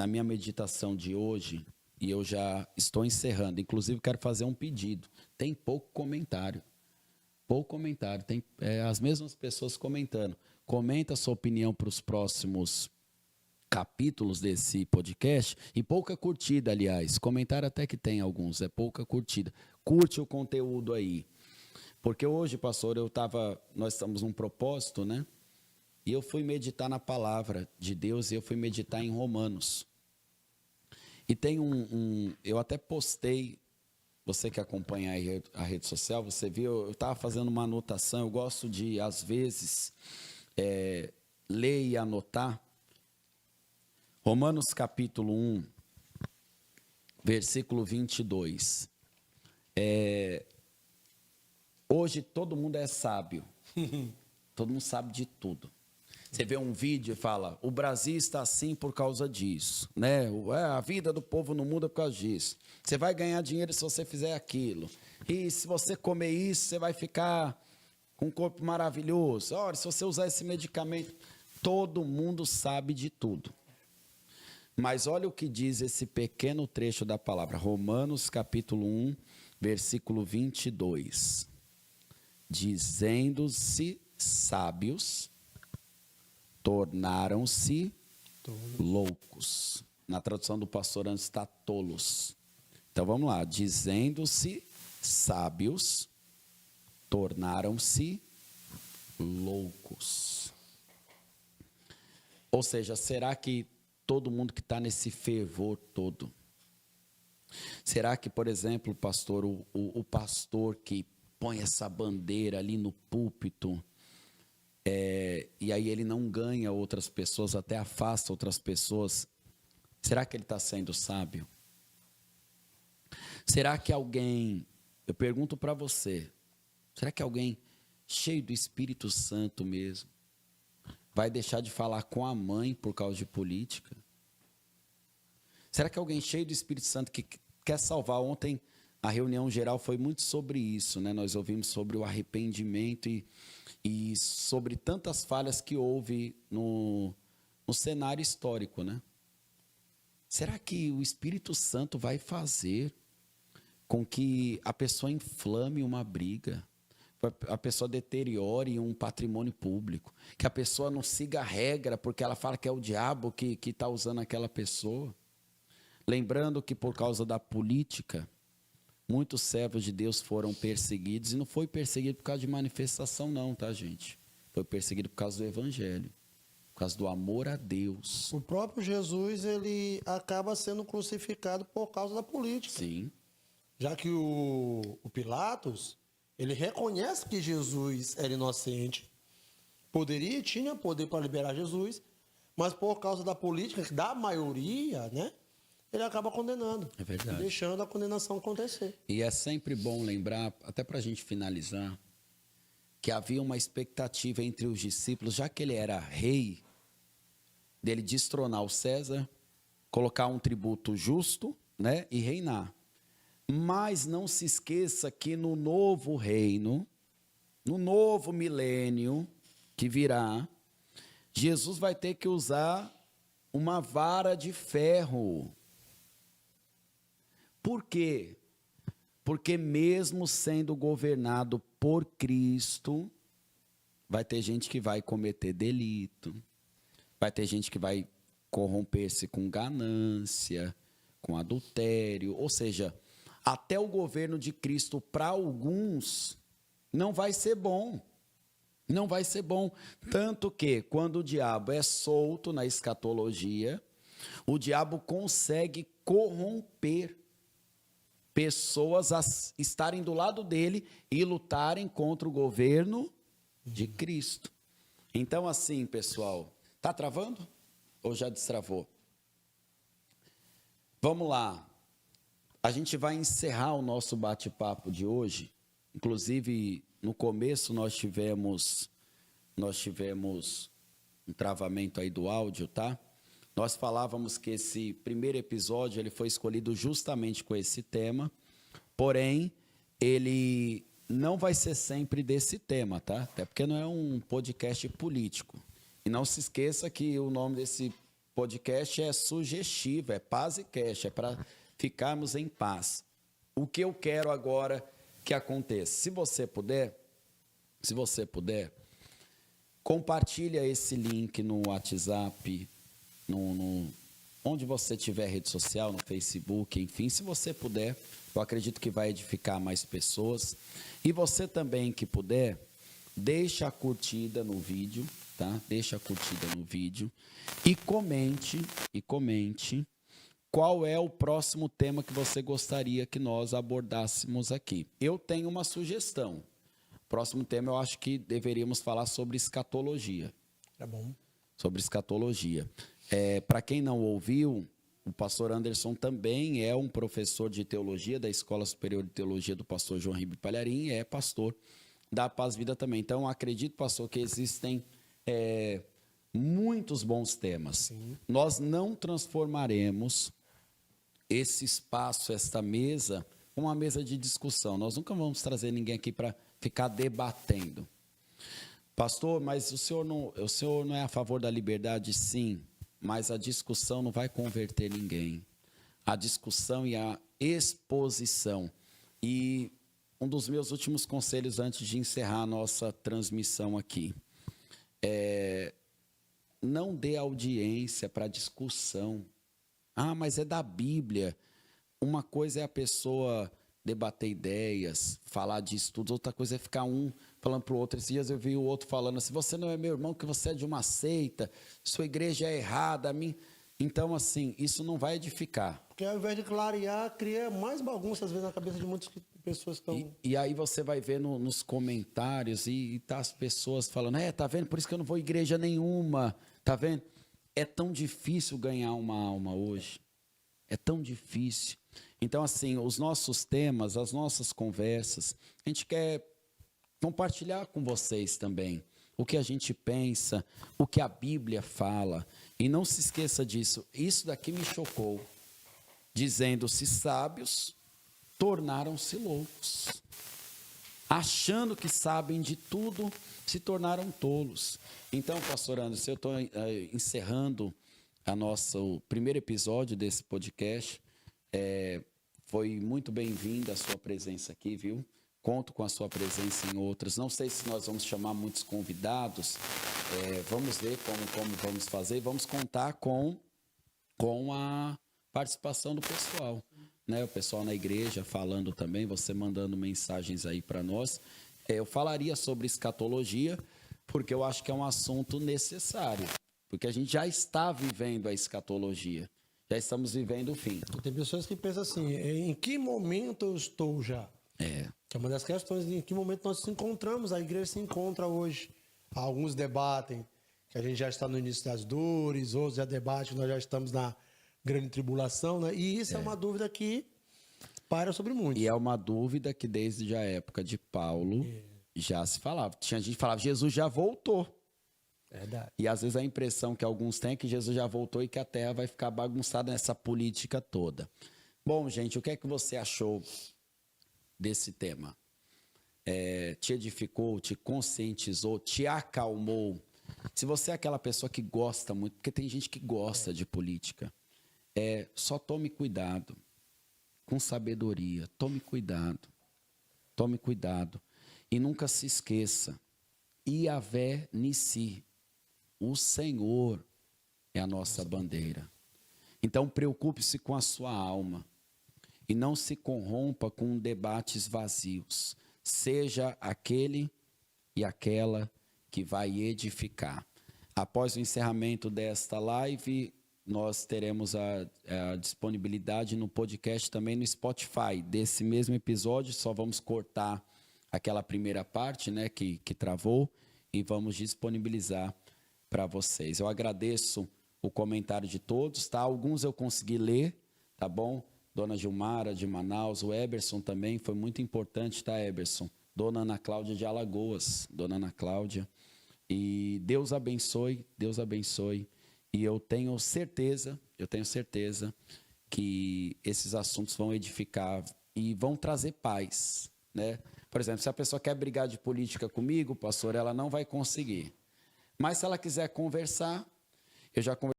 na minha meditação de hoje, e eu já estou encerrando, inclusive quero fazer um pedido. Tem pouco comentário. Pouco comentário. Tem as mesmas pessoas comentando. Comenta a sua opinião para os próximos capítulos desse podcast e pouca curtida, aliás. Comentário até que tem alguns, é pouca curtida. Curte o conteúdo aí. Porque hoje, pastor, nós estamos num propósito, né? E eu fui meditar na palavra de Deus e eu fui meditar em Romanos. E tem eu até postei, você que acompanha aí a rede social, você viu, eu estava fazendo uma anotação, eu gosto de, às vezes, ler e anotar. Romanos capítulo 1, versículo 22. Hoje todo mundo é sábio, todo mundo sabe de tudo. Você vê um vídeo e fala, o Brasil está assim por causa disso, né? A vida do povo não muda por causa disso. Você vai ganhar dinheiro se você fizer aquilo. E se você comer isso, você vai ficar com um corpo maravilhoso. Olha, se você usar esse medicamento, todo mundo sabe de tudo. Mas olha o que diz esse pequeno trecho da palavra, Romanos capítulo 1, versículo 22. Dizendo-se sábios, tornaram-se loucos. Na tradução do pastor antes está tolos. Então vamos lá. Dizendo-se sábios, tornaram-se loucos. Ou seja, será que todo mundo que está nesse fervor todo, será que, por exemplo, pastor, o pastor que põe essa bandeira ali no púlpito, e aí ele não ganha outras pessoas, até afasta outras pessoas, será que ele está sendo sábio? Será que alguém, eu pergunto para você, será que alguém cheio do Espírito Santo mesmo, vai deixar de falar com a mãe por causa de política? Será que alguém cheio do Espírito Santo que quer salvar? Ontem a reunião geral foi muito sobre isso, né? Nós ouvimos sobre o arrependimento e sobre tantas falhas que houve no cenário histórico, né? Será que o Espírito Santo vai fazer com que a pessoa inflame uma briga, a pessoa deteriore um patrimônio público, que a pessoa não siga a regra porque ela fala que é o diabo que está usando aquela pessoa? Lembrando que por causa da política, muitos servos de Deus foram perseguidos, e não foi perseguido por causa de manifestação não, tá, gente? Foi perseguido por causa do evangelho, por causa do amor a Deus. O próprio Jesus, ele acaba sendo crucificado por causa da política. Sim. Já que o Pilatos, ele reconhece que Jesus era inocente, tinha poder para liberar Jesus, mas por causa da política, da maioria, né? Ele acaba condenando. É verdade. Deixando a condenação acontecer. E é sempre bom lembrar, até para a gente finalizar, que havia uma expectativa entre os discípulos, já que ele era rei, dele destronar o César, colocar um tributo justo, né, e reinar. Mas não se esqueça que no novo reino, no novo milênio que virá, Jesus vai ter que usar uma vara de ferro. Por quê? Porque mesmo sendo governado por Cristo, vai ter gente que vai cometer delito, vai ter gente que vai corromper-se com ganância, com adultério, ou seja, até o governo de Cristo para alguns não vai ser bom. Não vai ser bom. Tanto que quando o diabo é solto na escatologia, o diabo consegue corromper pessoas a estarem do lado dele e lutarem contra o governo de Cristo. Então, assim, pessoal, tá travando? Ou já destravou? Vamos lá. A gente vai encerrar o nosso bate-papo de hoje. Inclusive, no começo nós tivemos um travamento aí do áudio, tá? Nós falávamos que esse primeiro episódio ele foi escolhido justamente com esse tema, porém, ele não vai ser sempre desse tema, tá? Até porque não é um podcast político. E não se esqueça que o nome podcast é sugestivo, é paz e cash, é para ficarmos em paz. O que eu quero agora que aconteça? Se você puder, compartilha esse link no WhatsApp, onde você tiver rede social, no Facebook, enfim, se você puder, eu acredito que vai edificar mais pessoas. E você também que puder, deixa a curtida no vídeo, tá? Deixa a curtida no vídeo e comente qual é o próximo tema que você gostaria que nós abordássemos aqui. Eu tenho uma sugestão. Próximo tema eu acho que deveríamos falar sobre escatologia. Tá bom. Sobre escatologia. Para quem não ouviu, o pastor Anderson também é um professor de teologia da Escola Superior de Teologia do pastor João Ribeiro Palharim, é pastor da Paz Vida também. Então, acredito, pastor, que existem muitos bons temas. Sim. Nós não transformaremos esse espaço, esta mesa, uma mesa de discussão. Nós nunca vamos trazer ninguém aqui para ficar debatendo. Pastor, mas o senhor não é a favor da liberdade? Sim, mas a discussão não vai converter ninguém. A discussão e a exposição. E um dos meus últimos conselhos antes de encerrar a nossa transmissão aqui não dê audiência para discussão. Ah, mas é da Bíblia. Uma coisa é a pessoa debater ideias, falar de estudos, outra coisa é ficar um falando para o outro. Esses dias eu vi o outro falando assim, você não é meu irmão, que você é de uma seita, sua igreja é errada, a mim. Então, assim, isso não vai edificar. Porque ao invés de clarear, cria mais bagunça, às vezes, na cabeça de muitas pessoas que estão... E aí você vai ver nos comentários e tá as pessoas falando, tá vendo? Por isso que eu não vou em igreja nenhuma, tá vendo? É tão difícil ganhar uma alma hoje. É tão difícil. Então, assim, os nossos temas, as nossas conversas, a gente quer compartilhar com vocês também o que a gente pensa, o que a Bíblia fala. E não se esqueça disso. Isso daqui me chocou. Dizendo-se sábios, tornaram-se loucos. Achando que sabem de tudo, se tornaram tolos. Então, pastor Anderson, eu estou encerrando o primeiro episódio desse podcast. Foi muito bem-vinda a sua presença aqui, viu? Conto com a sua presença em outras. Não sei se nós vamos chamar muitos convidados. Vamos ver como vamos fazer. Vamos contar com a participação do pessoal, né? O pessoal na igreja falando também, você mandando mensagens aí para nós. Eu falaria sobre escatologia, porque eu acho que é um assunto necessário. Porque a gente já está vivendo a escatologia. Já estamos vivendo o fim. Tem pessoas que pensam assim, em que momento eu estou já? Que é uma das questões, em que momento nós nos encontramos, a igreja se encontra hoje. Alguns debatem que a gente já está no início das dores, outros já debatem que nós já estamos na grande tribulação, né? E isso é uma dúvida que paira sobre muitos. E é uma dúvida que desde a época de Paulo já se falava. Tinha gente que falava, Jesus já voltou. Verdade. E às vezes a impressão que alguns têm é que Jesus já voltou e que a terra vai ficar bagunçada nessa política toda. Bom, gente, o que é que você achou desse tema? Te edificou, te conscientizou, te acalmou? Se você é aquela pessoa que gosta muito, porque tem gente que gosta de política, só tome cuidado, com sabedoria, tome cuidado. E nunca se esqueça, Yahvé Nissi, o Senhor é a nossa bandeira. Então preocupe-se com a sua alma e não se corrompa com debates vazios. Seja aquele e aquela que vai edificar. Após o encerramento desta live, nós teremos a disponibilidade no podcast também no Spotify. Desse mesmo episódio, só vamos cortar aquela primeira parte, né, que travou, e vamos disponibilizar para vocês. Eu agradeço o comentário de todos, tá? Alguns eu consegui ler, tá bom? Dona Gilmara de Manaus, o Eberson também, foi muito importante, tá, Eberson? Dona Ana Cláudia de Alagoas, Dona Ana Cláudia. E Deus abençoe. E eu tenho certeza que esses assuntos vão edificar e vão trazer paz, né? Por exemplo, se a pessoa quer brigar de política comigo, pastor, ela não vai conseguir. Mas se ela quiser conversar, eu já conversei